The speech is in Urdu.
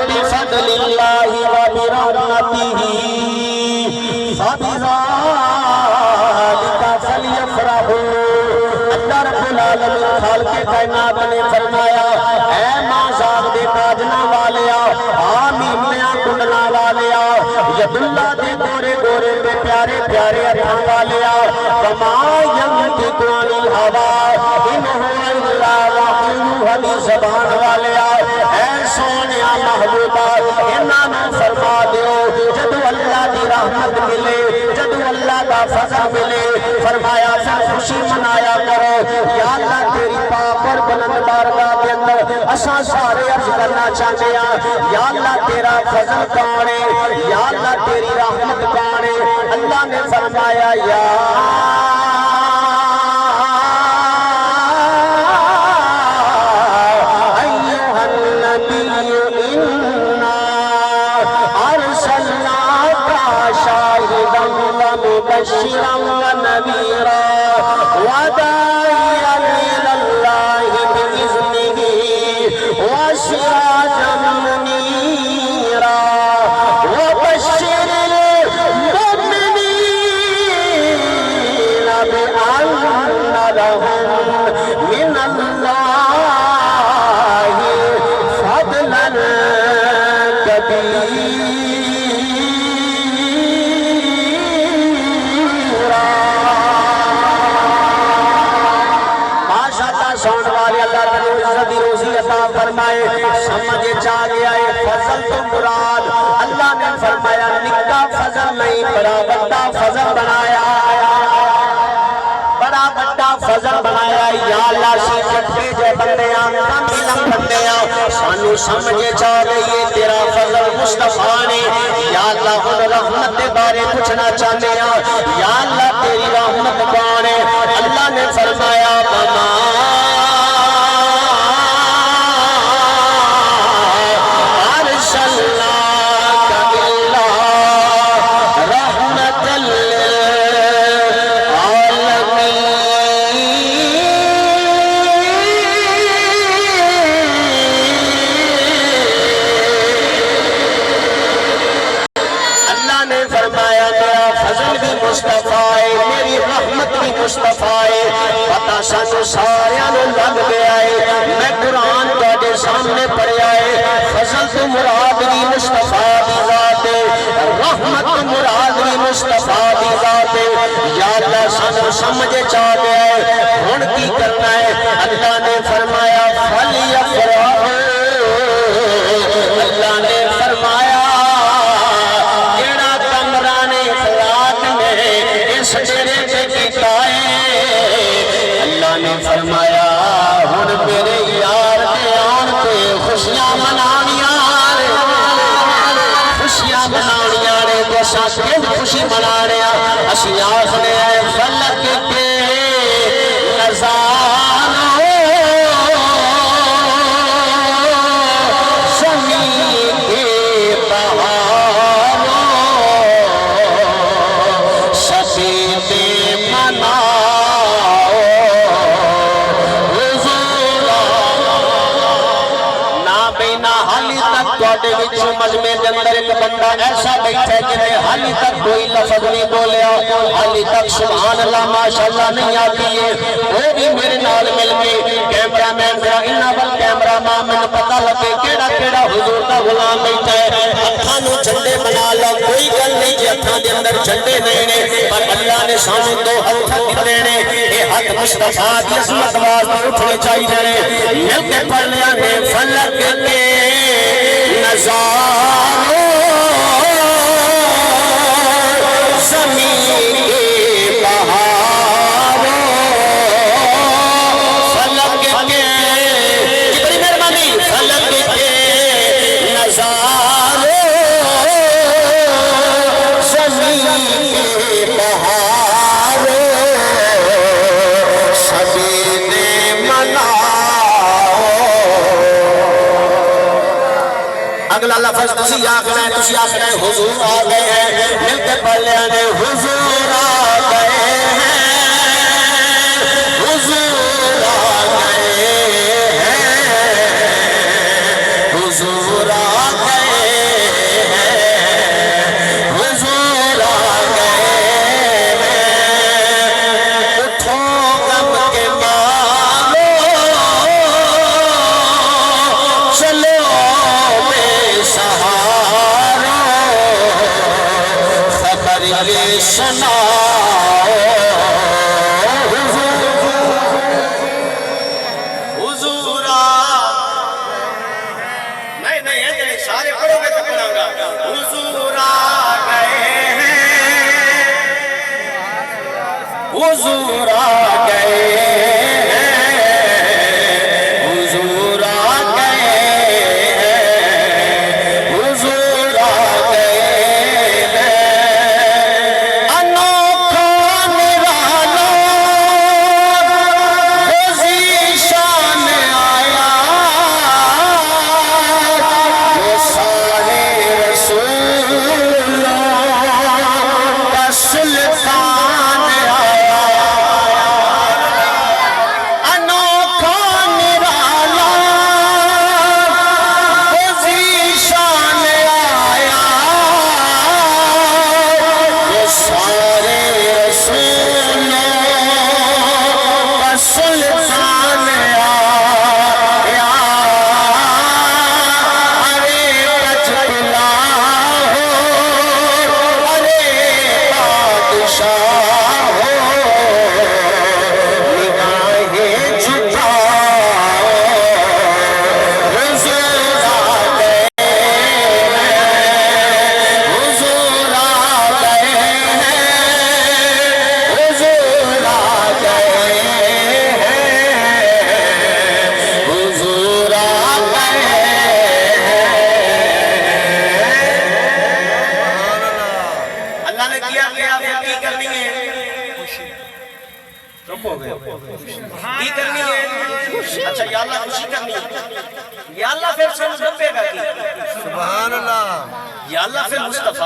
بفضل اللہ وبرحمتہ فبذالک فلیفرحوا۔ اللہ رب العالمین خالق کائنات نے فرمایا اے ماں دے کاجنا والیا، آمین میاں کنڈنا والیا، ید اللہ دے گورے گورے دے پیارے پیارے ہتھاں والیا، وما ینطق عن الہویٰ ان هو الا وحی یوحی زبان والیا، اے سونیا محبوبہ انہاں نوں فرما دیو جدو اللہ دی رحمت ملے، جدو اللہ دا فضل ملے، فرمایا پھر خوشی منایا کرو۔ یا اللہ تیری پاک اور بلند بارگاہ کے اندر اساں سارے عرض کرنا چاہتے ہیں یا اللہ تیرا فضل کون ہے، یا اللہ تیری رحمت کون ہے۔ اللہ نے فرمایا یا ایھا النبی انا ارسلناک شاہدا ومبشرا ونذیرا وداعیا الی اللہ بإذنہ وسراجا منیرا وبشر المؤمنین بأن لهم من اللہ فضلا کبیرا۔ ماشاءاللہ سون والے اللہ تعالیٰ عزت روزی عطا فرمائے، سمجھے چاہ گیا ہے فضل تو مراد اللہ نے فرمایا نکا فضل نہیں بڑا بڑا فضل بنایا، بڑا بڑا فضل بنایا۔ یا اللہ شیخت بھیجے بندے کم علم بندے سانو سمجھے چاہ گئی ہے تیرا فضل مصطفیٰ نے۔ یا اللہ ان رحمت کے بارے پوچھنا چاہتے ہیں یا اللہ تیری رحمت کون ہے۔ اللہ نے فرمایا وما ارسلناک الا رحمۃ اللہ نے فرمایا میرا فضل بھی مصطفیٰ ہے، میری رحمت بھی مصطفیٰ ہے۔ پتہ سانو ساریاں نوں لگ گیا ہے، میں قرآن تواڈے سامنے پڑھیا ہے۔ فضل تو مراد بھی مصطفیٰ دی ذات ہے، رحمت تو مراد بھی مصطفیٰ دی ذات ہے۔ یا اللہ سانو سمجھے چاہ گیا ہے ہن کی کرنا ہے۔ اللہ نے فرمایا فلیفرحوا، اللہ نے فرمایا اللہ نے فرمایا ہن میرے یار دے آن تے خوشیاں منانیاں خوشیاں منانیاں نے جیسا کہ خوشی منا رہے ہیں اسی آخنے ہیں فلک کے نظاروں زمین کے بہاروں سفید مجمع کے اندر ایک بندہ ایسا بیٹھا ہے جنہیں حالی تک کوئی لفظ نہیں بولیا، حالی تک سبحان اللہ ماشاءاللہ نہیں آتی ہے۔ وہ بھی میرے نال مل کے کیمرہ مین ذرا انہاں پر کیمرہ ماں میں پتہ لگے کیڑا کیڑا حضور کا غلام بیٹھا ہے۔ ہتھاں نوں جھنڈے بنا لو، کوئی گل نہیں کہ ہتھاں دے اندر جھنڈے نہیں نے، پر اللہ نے سانو دو ہتھ دتے نے، یہ ہتھ مصطفیٰ دی عظمت واسطے اٹھنے چاہیے نے۔ مل کے پڑھ لیا نے فلک کے نظاروں زمین کے بہاروں فلک کے بڑی مہربانی فلک کے نظاروں زمین کے بہاروں سبھی نے مناؤ۔ اگلا لفظ تسی آخنا ہے حضور آ گئے ہیں، مل کے پڑھ لیا نے حضور آ گئے ہیں، حضور آ گئے ہیں، حضور آ گئے سنا حضور نہیں سارے پڑھو گے تو پڑھاں گا حضور آ گئے ہیں حضور آ گئے اچھا یا اللہ خوشی کرنی ہے یا اللہ پھر سن ربے گا کی سبحان اللہ یا اللہ پھر مصطفیٰ